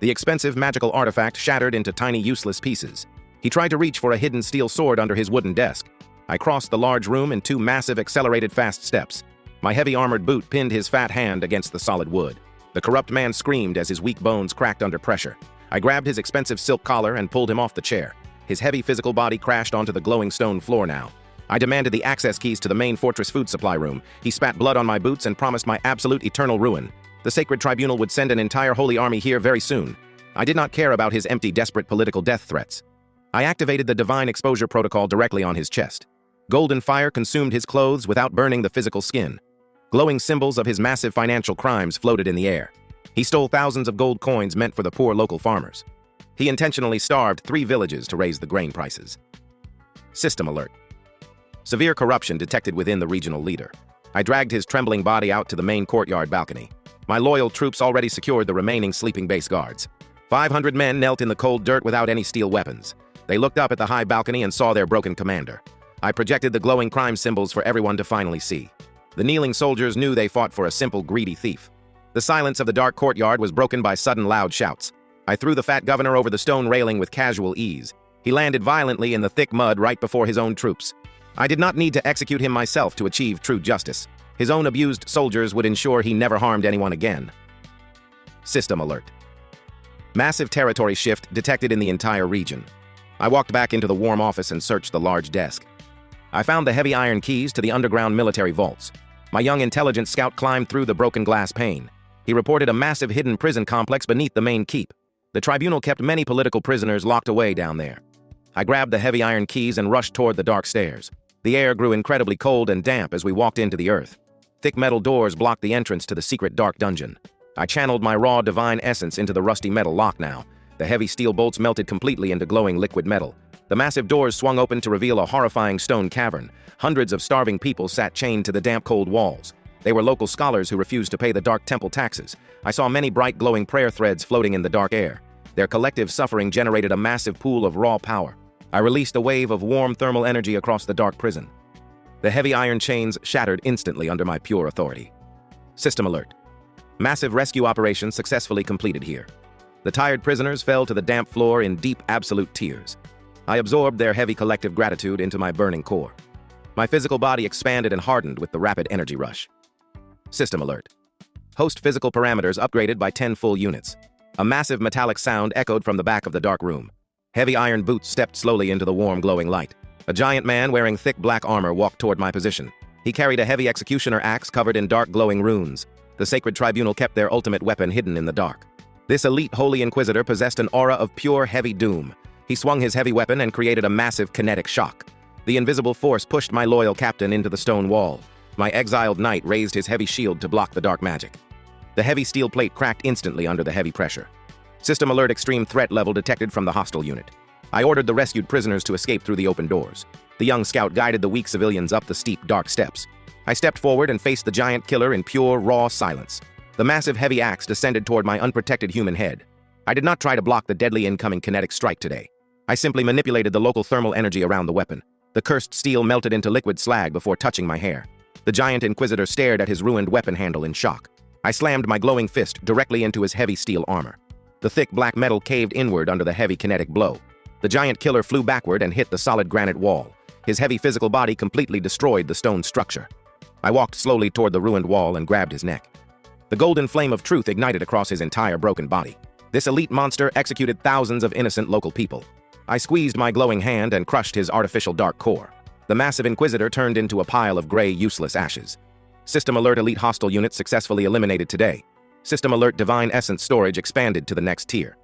The expensive magical artifact shattered into tiny useless pieces. He tried to reach for a hidden steel sword under his wooden desk. I crossed the large room in 2 massive accelerated fast steps. My heavy armored boot pinned his fat hand against the solid wood. The corrupt man screamed as his weak bones cracked under pressure. I grabbed his expensive silk collar and pulled him off the chair. His heavy physical body crashed onto the glowing stone floor now. I demanded the access keys to the main fortress food supply room. He spat blood on my boots and promised my absolute eternal ruin. The sacred tribunal would send an entire holy army here very soon. I did not care about his empty, desperate political death threats. I activated the divine exposure protocol directly on his chest. Golden fire consumed his clothes without burning the physical skin. Glowing symbols of his massive financial crimes floated in the air. He stole thousands of gold coins meant for the poor local farmers. He intentionally starved 3 villages to raise the grain prices. System alert. Severe corruption detected within the regional leader. I dragged his trembling body out to the main courtyard balcony. My loyal troops already secured the remaining sleeping base guards. 500 men knelt in the cold dirt without any steel weapons. They looked up at the high balcony and saw their broken commander. I projected the glowing crime symbols for everyone to finally see. The kneeling soldiers knew they fought for a simple, greedy thief. The silence of the dark courtyard was broken by sudden loud shouts. I threw the fat governor over the stone railing with casual ease. He landed violently in the thick mud right before his own troops. I did not need to execute him myself to achieve true justice. His own abused soldiers would ensure he never harmed anyone again. System alert. Massive territory shift detected in the entire region. I walked back into the warm office and searched the large desk. I found the heavy iron keys to the underground military vaults. My young intelligence scout climbed through the broken glass pane. He reported a massive hidden prison complex beneath the main keep. The tribunal kept many political prisoners locked away down there. I grabbed the heavy iron keys and rushed toward the dark stairs. The air grew incredibly cold and damp as we walked into the earth. Thick metal doors blocked the entrance to the secret dark dungeon. I channeled my raw divine essence into the rusty metal lock now. The heavy steel bolts melted completely into glowing liquid metal. The massive doors swung open to reveal a horrifying stone cavern. Hundreds of starving people sat chained to the damp, cold walls. They were local scholars who refused to pay the dark temple taxes. I saw many bright, glowing prayer threads floating in the dark air. Their collective suffering generated a massive pool of raw power. I released a wave of warm thermal energy across the dark prison. The heavy iron chains shattered instantly under my pure authority. System alert. Massive rescue operation successfully completed here. The tired prisoners fell to the damp floor in deep, absolute tears. I absorbed their heavy collective gratitude into my burning core. My physical body expanded and hardened with the rapid energy rush. System alert. Host physical parameters upgraded by 10 full units. A massive metallic sound echoed from the back of the dark room. Heavy iron boots stepped slowly into the warm, glowing light. A giant man wearing thick black armor walked toward my position. He carried a heavy executioner axe covered in dark, glowing runes. The Sacred Tribunal kept their ultimate weapon hidden in the dark. This elite Holy Inquisitor possessed an aura of pure, heavy doom. He swung his heavy weapon and created a massive kinetic shock. The invisible force pushed my loyal captain into the stone wall. My exiled knight raised his heavy shield to block the dark magic. The heavy steel plate cracked instantly under the heavy pressure. System alert, extreme threat level detected from the hostile unit. I ordered the rescued prisoners to escape through the open doors. The young scout guided the weak civilians up the steep, dark steps. I stepped forward and faced the giant killer in pure, raw silence. The massive heavy axe descended toward my unprotected human head. I did not try to block the deadly incoming kinetic strike today. I simply manipulated the local thermal energy around the weapon. The cursed steel melted into liquid slag before touching my hair. The giant Inquisitor stared at his ruined weapon handle in shock. I slammed my glowing fist directly into his heavy steel armor. The thick black metal caved inward under the heavy kinetic blow. The giant killer flew backward and hit the solid granite wall. His heavy physical body completely destroyed the stone structure. I walked slowly toward the ruined wall and grabbed his neck. The golden flame of truth ignited across his entire broken body. This elite monster executed thousands of innocent local people. I squeezed my glowing hand and crushed his artificial dark core. The massive Inquisitor turned into a pile of gray, useless ashes. System alert, elite hostile unit successfully eliminated today. System alert, divine essence storage expanded to the next tier.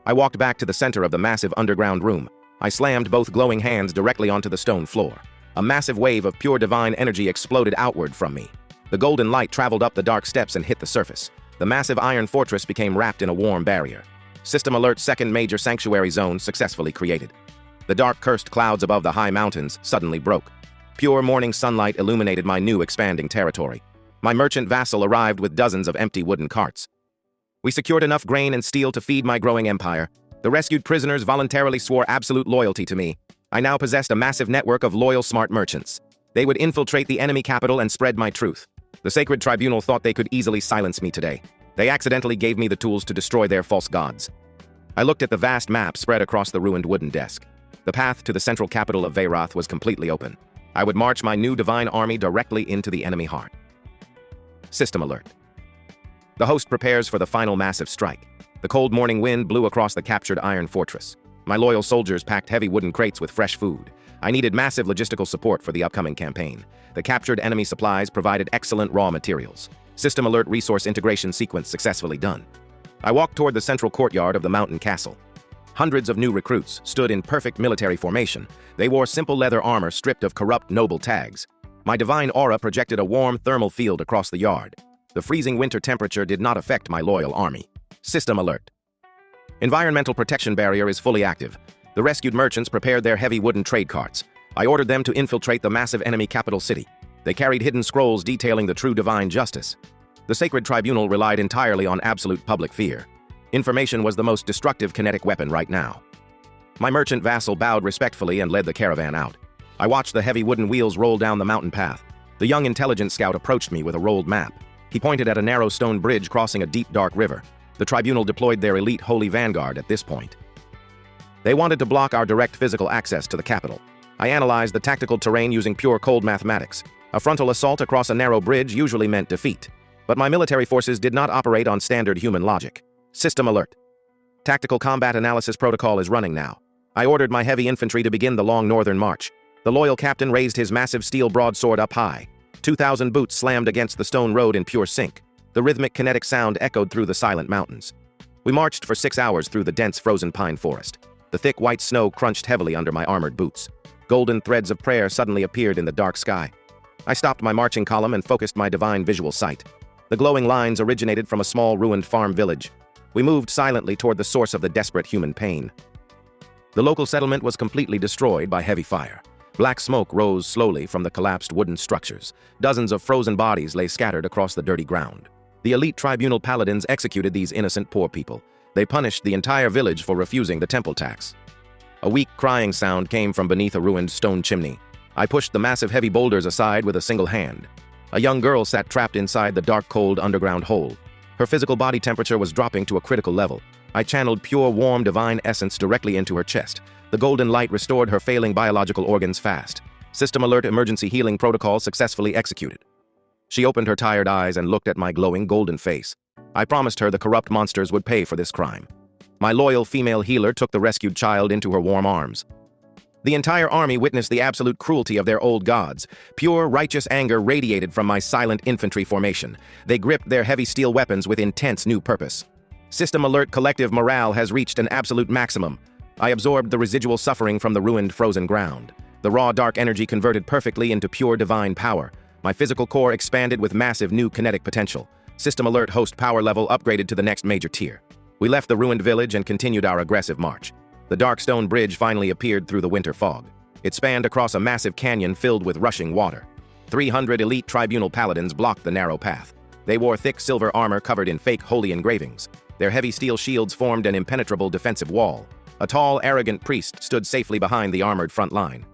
I walked back to the center of the massive underground room. I slammed both glowing hands directly onto the stone floor. A massive wave of pure divine energy exploded outward from me. The golden light traveled up the dark steps and hit the surface. The massive iron fortress became wrapped in a warm barrier. System alert, second major sanctuary zone successfully created. The dark, cursed clouds above the high mountains suddenly broke. Pure morning sunlight illuminated my new expanding territory. My merchant vassal arrived with dozens of empty wooden carts. We secured enough grain and steel to feed my growing empire. The rescued prisoners voluntarily swore absolute loyalty to me. I now possessed a massive network of loyal, smart merchants. They would infiltrate the enemy capital and spread my truth. The Sacred Tribunal thought they could easily silence me today. They accidentally gave me the tools to destroy their false gods. I looked at the vast map spread across the ruined wooden desk. The path to the central capital of Veyroth was completely open. I would march my new divine army directly into the enemy heart. System alert. The host prepares for the final massive strike. The cold morning wind blew across the captured iron fortress. My loyal soldiers packed heavy wooden crates with fresh food. I needed massive logistical support for the upcoming campaign. The captured enemy supplies provided excellent raw materials. System alert, resource integration sequence successfully done. I walked toward the central courtyard of the mountain castle. Hundreds of new recruits stood in perfect military formation. They wore simple leather armor stripped of corrupt noble tags. My divine aura projected a warm thermal field across the yard. The freezing winter temperature did not affect my loyal army. System alert. Environmental protection barrier is fully active. The rescued merchants prepared their heavy wooden trade carts. I ordered them to infiltrate the massive enemy capital city. They carried hidden scrolls detailing the true divine justice. The Sacred Tribunal relied entirely on absolute public fear. Information was the most destructive kinetic weapon right now. My merchant vassal bowed respectfully and led the caravan out. I watched the heavy wooden wheels roll down the mountain path. The young intelligence scout approached me with a rolled map. He pointed at a narrow stone bridge crossing a deep, dark river. The tribunal deployed their elite holy vanguard at this point. They wanted to block our direct physical access to the capital. I analyzed the tactical terrain using pure cold mathematics. A frontal assault across a narrow bridge usually meant defeat. But my military forces did not operate on standard human logic. System alert. Tactical combat analysis protocol is running now. I ordered my heavy infantry to begin the long northern march. The loyal captain raised his massive steel broadsword up high. 2,000 boots slammed against the stone road in pure sync. The rhythmic kinetic sound echoed through the silent mountains. We marched for 6 hours through the dense frozen pine forest. The thick white snow crunched heavily under my armored boots. Golden threads of prayer suddenly appeared in the dark sky. I stopped my marching column and focused my divine visual sight. The glowing lines originated from a small ruined farm village. We moved silently toward the source of the desperate human pain. The local settlement was completely destroyed by heavy fire. Black smoke rose slowly from the collapsed wooden structures. Dozens of frozen bodies lay scattered across the dirty ground. The elite tribunal paladins executed these innocent poor people. They punished the entire village for refusing the temple tax. A weak crying sound came from beneath a ruined stone chimney. I pushed the massive heavy boulders aside with a single hand. A young girl sat trapped inside the dark, cold underground hole. Her physical body temperature was dropping to a critical level. I channeled pure, warm, divine essence directly into her chest. The golden light restored her failing biological organs fast. System alert emergency healing protocol successfully executed. She opened her tired eyes and looked at my glowing golden face. I promised her the corrupt monsters would pay for this crime. My loyal female healer took the rescued child into her warm arms. The entire army witnessed the absolute cruelty of their old gods. Pure, righteous anger radiated from my silent infantry formation. They gripped their heavy steel weapons with intense new purpose. System alert collective morale has reached an absolute maximum. I absorbed the residual suffering from the ruined frozen ground. The raw dark energy converted perfectly into pure divine power. My physical core expanded with massive new kinetic potential. System alert host power level upgraded to the next major tier. We left the ruined village and continued our aggressive march. The dark stone bridge finally appeared through the winter fog. It spanned across a massive canyon filled with rushing water. 300 elite tribunal paladins blocked the narrow path. They wore thick silver armor covered in fake holy engravings. Their heavy steel shields formed an impenetrable defensive wall. A tall, arrogant priest stood safely behind the armored front line.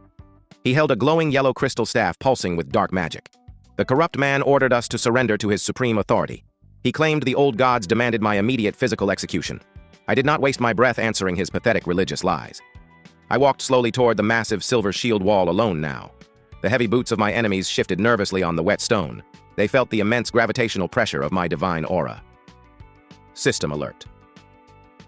He held a glowing yellow crystal staff pulsing with dark magic. The corrupt man ordered us to surrender to his supreme authority. He claimed the old gods demanded my immediate physical execution. I did not waste my breath answering his pathetic religious lies. I walked slowly toward the massive silver shield wall alone now. The heavy boots of my enemies shifted nervously on the wet stone. They felt the immense gravitational pressure of my divine aura. System alert.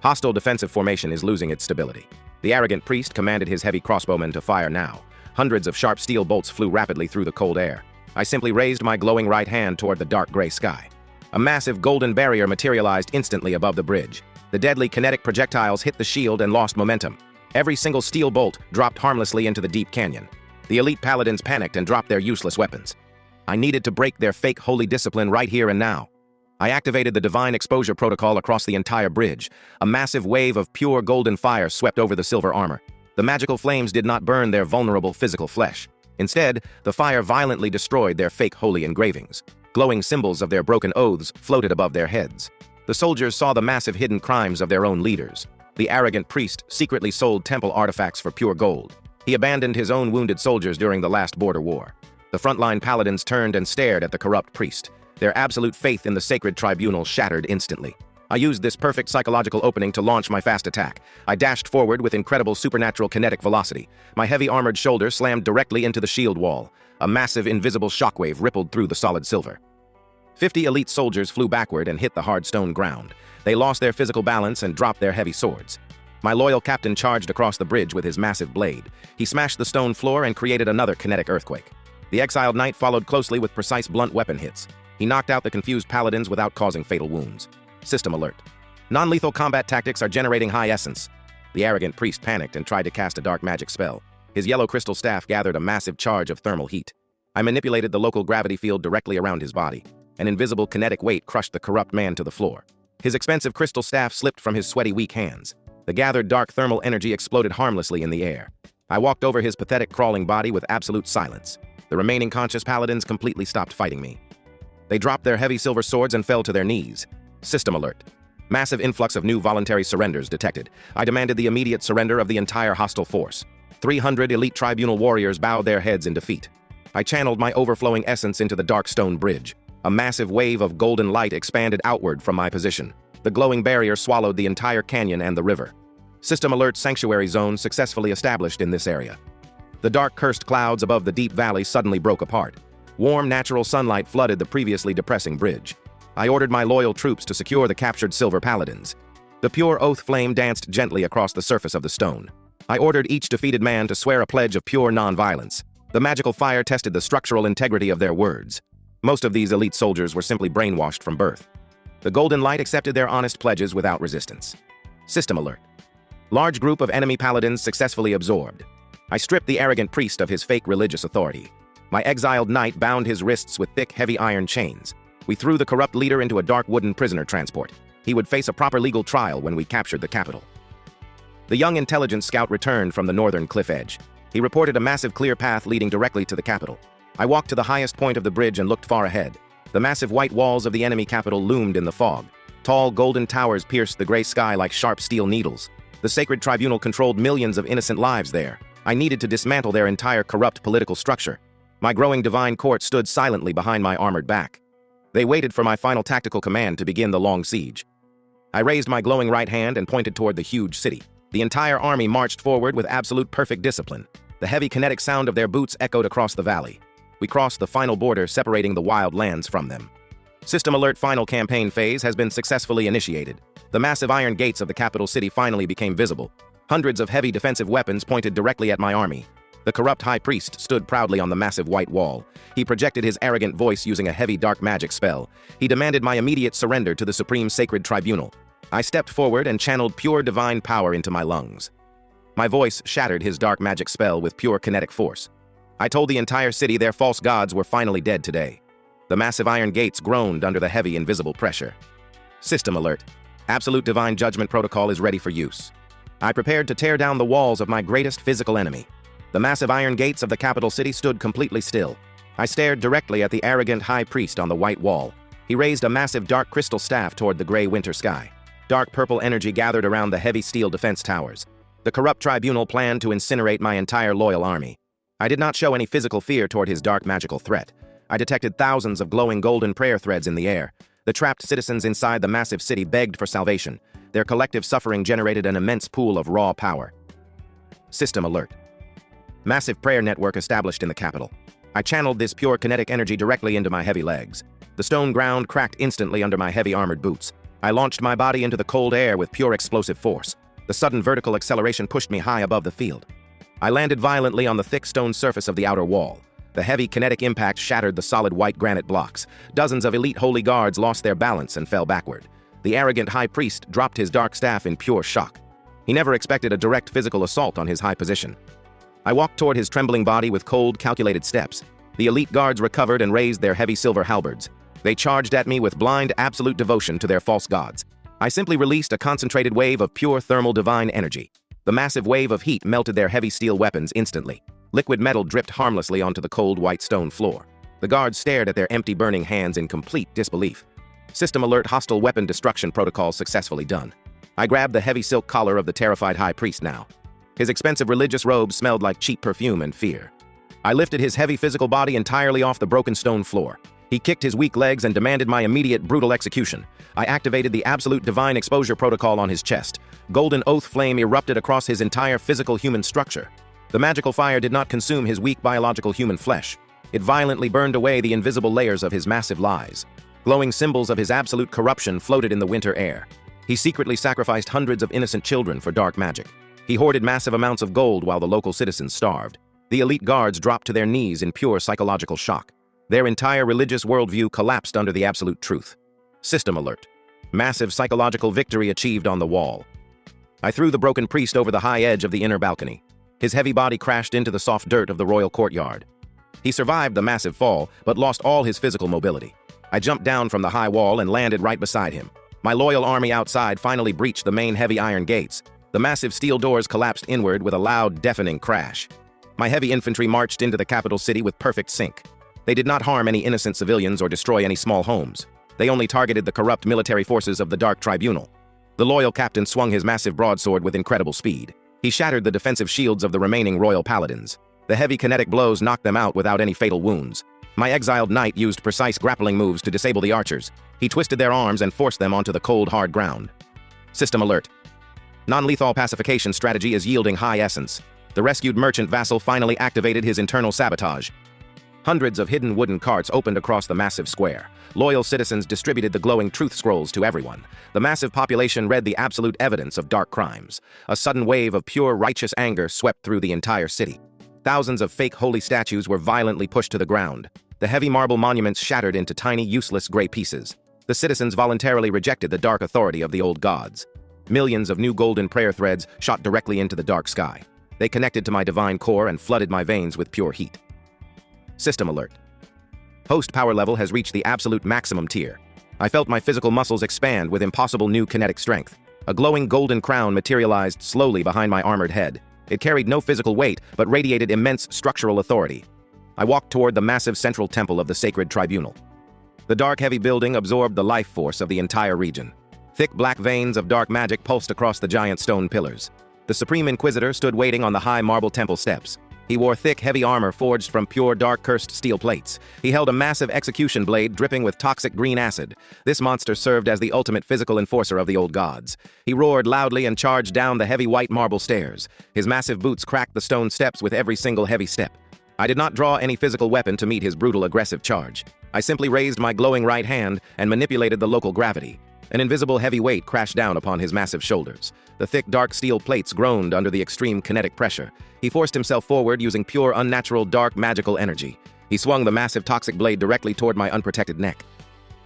Hostile defensive formation is losing its stability. The arrogant priest commanded his heavy crossbowmen to fire now. Hundreds of sharp steel bolts flew rapidly through the cold air. I simply raised my glowing right hand toward the dark gray sky. A massive golden barrier materialized instantly above the bridge. The deadly kinetic projectiles hit the shield and lost momentum. Every single steel bolt dropped harmlessly into the deep canyon. The elite paladins panicked and dropped their useless weapons. I needed to break their fake holy discipline right here and now. I activated the divine exposure protocol across the entire bridge. A massive wave of pure golden fire swept over the silver armor. The magical flames did not burn their vulnerable physical flesh. Instead, the fire violently destroyed their fake holy engravings. Glowing symbols of their broken oaths floated above their heads. The soldiers saw the massive hidden crimes of their own leaders. The arrogant priest secretly sold temple artifacts for pure gold. He abandoned his own wounded soldiers during the last border war. The frontline paladins turned and stared at the corrupt priest. Their absolute faith in the sacred tribunal shattered instantly. I used this perfect psychological opening to launch my fast attack. I dashed forward with incredible supernatural kinetic velocity. My heavy armored shoulder slammed directly into the shield wall. A massive invisible shockwave rippled through the solid silver. 50 elite soldiers flew backward and hit the hard stone ground. They lost their physical balance and dropped their heavy swords. My loyal captain charged across the bridge with his massive blade. He smashed the stone floor and created another kinetic earthquake. The exiled knight followed closely with precise blunt weapon hits. He knocked out the confused paladins without causing fatal wounds. System alert. Non-lethal combat tactics are generating high essence. The arrogant priest panicked and tried to cast a dark magic spell. His yellow crystal staff gathered a massive charge of thermal heat. I manipulated the local gravity field directly around his body. An invisible kinetic weight crushed the corrupt man to the floor. His expensive crystal staff slipped from his sweaty, weak hands. The gathered dark thermal energy exploded harmlessly in the air. I walked over his pathetic crawling body with absolute silence. The remaining conscious paladins completely stopped fighting me. They dropped their heavy silver swords and fell to their knees. System alert. Massive influx of new voluntary surrenders detected. I demanded the immediate surrender of the entire hostile force. 300 elite tribunal warriors bowed their heads in defeat. I channeled my overflowing essence into the dark stone bridge. A massive wave of golden light expanded outward from my position. The glowing barrier swallowed the entire canyon and the river. System alert sanctuary zone successfully established in this area. The dark cursed clouds above the deep valley suddenly broke apart. Warm natural sunlight flooded the previously depressing bridge. I ordered my loyal troops to secure the captured silver paladins. The pure oath flame danced gently across the surface of the stone. I ordered each defeated man to swear a pledge of pure non-violence. The magical fire tested the structural integrity of their words. Most of these elite soldiers were simply brainwashed from birth. The golden light accepted their honest pledges without resistance. System alert. Large group of enemy paladins successfully absorbed. I stripped the arrogant priest of his fake religious authority. My exiled knight bound his wrists with thick, heavy iron chains. We threw the corrupt leader into a dark wooden prisoner transport. He would face a proper legal trial when we captured the capital. The young intelligence scout returned from the northern cliff edge. He reported a massive clear path leading directly to the capital. I walked to the highest point of the bridge and looked far ahead. The massive white walls of the enemy capital loomed in the fog. Tall golden towers pierced the gray sky like sharp steel needles. The sacred tribunal controlled millions of innocent lives there. I needed to dismantle their entire corrupt political structure. My growing divine court stood silently behind my armored back. They waited for my final tactical command to begin the long siege. I raised my glowing right hand and pointed toward the huge city. The entire army marched forward with absolute perfect discipline. The heavy kinetic sound of their boots echoed across the valley. We crossed the final border separating the wild lands from them. System Alert final campaign phase has been successfully initiated. The massive iron gates of the capital city finally became visible. Hundreds of heavy defensive weapons pointed directly at my army. The corrupt high priest stood proudly on the massive white wall. He projected his arrogant voice using a heavy dark magic spell. He demanded my immediate surrender to the supreme sacred tribunal. I stepped forward and channeled pure divine power into my lungs. My voice shattered his dark magic spell with pure kinetic force. I told the entire city their false gods were finally dead today. The massive iron gates groaned under the heavy invisible pressure. System Alert. Absolute Divine Judgment Protocol is ready for use. I prepared to tear down the walls of my greatest physical enemy. The massive iron gates of the capital city stood completely still. I stared directly at the arrogant high priest on the white wall. He raised a massive dark crystal staff toward the gray winter sky. Dark purple energy gathered around the heavy steel defense towers. The corrupt tribunal planned to incinerate my entire loyal army. I did not show any physical fear toward his dark magical threat. I detected thousands of glowing golden prayer threads in the air. The trapped citizens inside the massive city begged for salvation. Their collective suffering generated an immense pool of raw power. System Alert. Massive prayer network established in the capital. I channeled this pure kinetic energy directly into my heavy legs. The stone ground cracked instantly under my heavy armored boots. I launched my body into the cold air with pure explosive force. The sudden vertical acceleration pushed me high above the field. I landed violently on the thick stone surface of the outer wall. The heavy kinetic impact shattered the solid white granite blocks. Dozens of elite holy guards lost their balance and fell backward. The arrogant high priest dropped his dark staff in pure shock. He never expected a direct physical assault on his high position. I walked toward his trembling body with cold, calculated steps. The elite guards recovered and raised their heavy silver halberds. They charged at me with blind, absolute devotion to their false gods. I simply released a concentrated wave of pure thermal divine energy. The massive wave of heat melted their heavy steel weapons instantly. Liquid metal dripped harmlessly onto the cold white stone floor. The guards stared at their empty burning hands in complete disbelief. System Alert hostile weapon destruction protocol successfully done. I grabbed the heavy silk collar of the terrified high priest now. His expensive religious robes smelled like cheap perfume and fear. I lifted his heavy physical body entirely off the broken stone floor. He kicked his weak legs and demanded my immediate brutal execution. I activated the absolute divine exposure protocol on his chest. Golden oath flame erupted across his entire physical human structure. The magical fire did not consume his weak biological human flesh. It violently burned away the invisible layers of his massive lies. Glowing symbols of his absolute corruption floated in the winter air. He secretly sacrificed hundreds of innocent children for dark magic. He hoarded massive amounts of gold while the local citizens starved. The elite guards dropped to their knees in pure psychological shock. Their entire religious worldview collapsed under the absolute truth. System Alert. Massive psychological victory achieved on the wall. I threw the broken priest over the high edge of the inner balcony. His heavy body crashed into the soft dirt of the royal courtyard. He survived the massive fall, but lost all his physical mobility. I jumped down from the high wall and landed right beside him. My loyal army outside finally breached the main heavy iron gates. The massive steel doors collapsed inward with a loud, deafening crash. My heavy infantry marched into the capital city with perfect sync. They did not harm any innocent civilians or destroy any small homes. They only targeted the corrupt military forces of the Dark Tribunal. The loyal captain swung his massive broadsword with incredible speed. He shattered the defensive shields of the remaining royal paladins. The heavy kinetic blows knocked them out without any fatal wounds. My exiled knight used precise grappling moves to disable the archers. He twisted their arms and forced them onto the cold, hard ground. System Alert. Non-lethal pacification strategy is yielding high essence. The rescued merchant vassal finally activated his internal sabotage. Hundreds of hidden wooden carts opened across the massive square. Loyal citizens distributed the glowing truth scrolls to everyone. The massive population read the absolute evidence of dark crimes. A sudden wave of pure righteous anger swept through the entire city. Thousands of fake holy statues were violently pushed to the ground. The heavy marble monuments shattered into tiny, useless gray pieces. The citizens voluntarily rejected the dark authority of the old gods. Millions of new golden prayer threads shot directly into the dark sky. They connected to my divine core and flooded my veins with pure heat. System Alert. Host power level has reached the absolute maximum tier. I felt my physical muscles expand with impossible new kinetic strength. A glowing golden crown materialized slowly behind my armored head. It carried no physical weight, but radiated immense structural authority. I walked toward the massive central temple of the sacred tribunal. The dark, heavy building absorbed the life force of the entire region. Thick black veins of dark magic pulsed across the giant stone pillars. The Supreme Inquisitor stood waiting on the high marble temple steps. He wore thick, heavy armor forged from pure, dark, cursed steel plates. He held a massive execution blade dripping with toxic green acid. This monster served as the ultimate physical enforcer of the old gods. He roared loudly and charged down the heavy white marble stairs. His massive boots cracked the stone steps with every single heavy step. I did not draw any physical weapon to meet his brutal, aggressive charge. I simply raised my glowing right hand and manipulated the local gravity. An invisible heavy weight crashed down upon his massive shoulders. The thick, dark steel plates groaned under the extreme kinetic pressure. He forced himself forward using pure, unnatural, dark, magical energy. He swung the massive toxic blade directly toward my unprotected neck.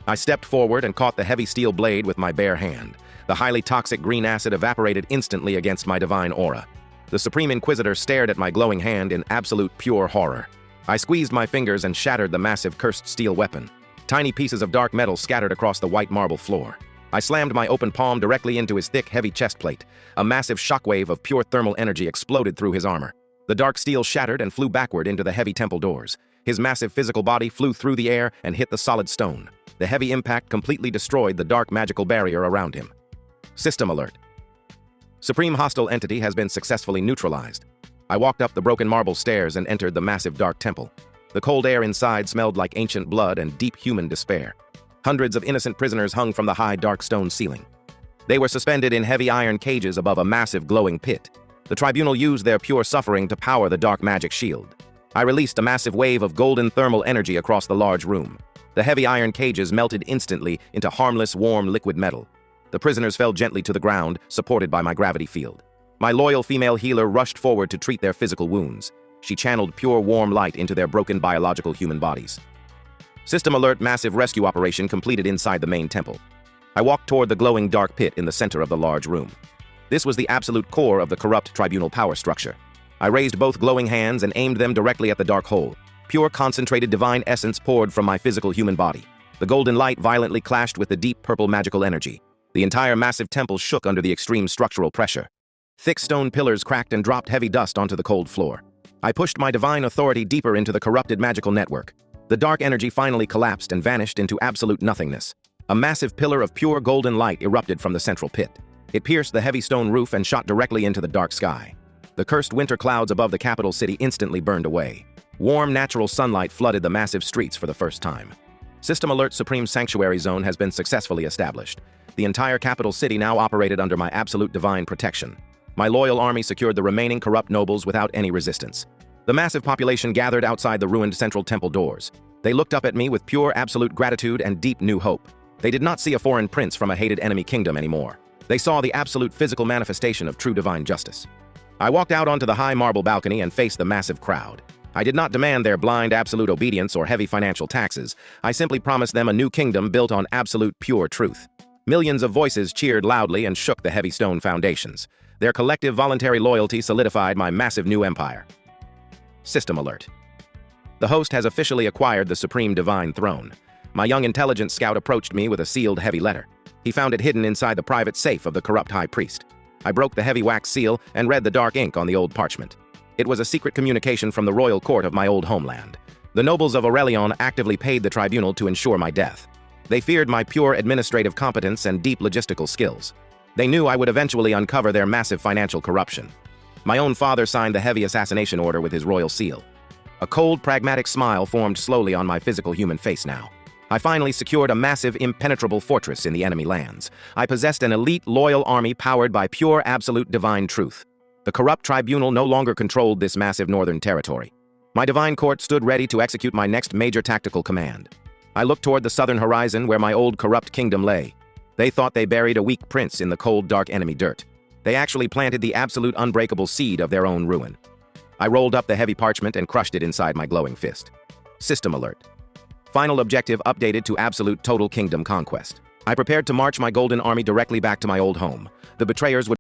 I stepped forward and caught the heavy steel blade with my bare hand. The highly toxic green acid evaporated instantly against my divine aura. The Supreme Inquisitor stared at my glowing hand in absolute pure horror. I squeezed my fingers and shattered the massive cursed steel weapon. Tiny pieces of dark metal scattered across the white marble floor. I slammed my open palm directly into his thick, heavy chest plate. A massive shockwave of pure thermal energy exploded through his armor. The dark steel shattered and flew backward into the heavy temple doors. His massive physical body flew through the air and hit the solid stone. The heavy impact completely destroyed the dark magical barrier around him. System alert. Supreme hostile entity has been successfully neutralized. I walked up the broken marble stairs and entered the massive dark temple. The cold air inside smelled like ancient blood and deep human despair. Hundreds of innocent prisoners hung from the high, dark stone ceiling. They were suspended in heavy iron cages above a massive glowing pit. The tribunal used their pure suffering to power the dark magic shield. I released a massive wave of golden thermal energy across the large room. The heavy iron cages melted instantly into harmless, warm liquid metal. The prisoners fell gently to the ground, supported by my gravity field. My loyal female healer rushed forward to treat their physical wounds. She channeled pure, warm light into their broken biological human bodies. System alert, massive rescue operation completed inside the main temple. I walked toward the glowing dark pit in the center of the large room. This was the absolute core of the corrupt tribunal power structure. I raised both glowing hands and aimed them directly at the dark hole. Pure concentrated divine essence poured from my physical human body. The golden light violently clashed with the deep purple magical energy. The entire massive temple shook under the extreme structural pressure. Thick stone pillars cracked and dropped heavy dust onto the cold floor. I pushed my divine authority deeper into the corrupted magical network. The dark energy finally collapsed and vanished into absolute nothingness. A massive pillar of pure golden light erupted from the central pit. It pierced the heavy stone roof and shot directly into the dark sky. The cursed winter clouds above the capital city instantly burned away. Warm, natural sunlight flooded the massive streets for the first time. System Alert Supreme Sanctuary Zone has been successfully established. The entire capital city now operated under my absolute divine protection. My loyal army secured the remaining corrupt nobles without any resistance. The massive population gathered outside the ruined central temple doors. They looked up at me with pure absolute gratitude and deep new hope. They did not see a foreign prince from a hated enemy kingdom anymore. They saw the absolute physical manifestation of true divine justice. I walked out onto the high marble balcony and faced the massive crowd. I did not demand their blind absolute obedience or heavy financial taxes. I simply promised them a new kingdom built on absolute pure truth. Millions of voices cheered loudly and shook the heavy stone foundations. Their collective voluntary loyalty solidified my massive new empire. System alert. The host has officially acquired the Supreme Divine Throne. My young intelligence scout approached me with a sealed heavy letter. He found it hidden inside the private safe of the corrupt high priest. I broke the heavy wax seal and read the dark ink on the old parchment. It was a secret communication from the royal court of my old homeland. The nobles of Aurelion actively paid the tribunal to ensure my death. They feared my pure administrative competence and deep logistical skills. They knew I would eventually uncover their massive financial corruption. My own father signed the heavy assassination order with his royal seal. A cold, pragmatic smile formed slowly on my physical human face now. I finally secured a massive, impenetrable fortress in the enemy lands. I possessed an elite, loyal army powered by pure, absolute divine truth. The corrupt tribunal no longer controlled this massive northern territory. My divine court stood ready to execute my next major tactical command. I looked toward the southern horizon where my old corrupt kingdom lay. They thought they buried a weak prince in the cold, dark enemy dirt. They actually planted the absolute unbreakable seed of their own ruin. I rolled up the heavy parchment and crushed it inside my glowing fist. System alert. Final objective updated to absolute total kingdom conquest. I prepared to march my golden army directly back to my old home. The betrayers would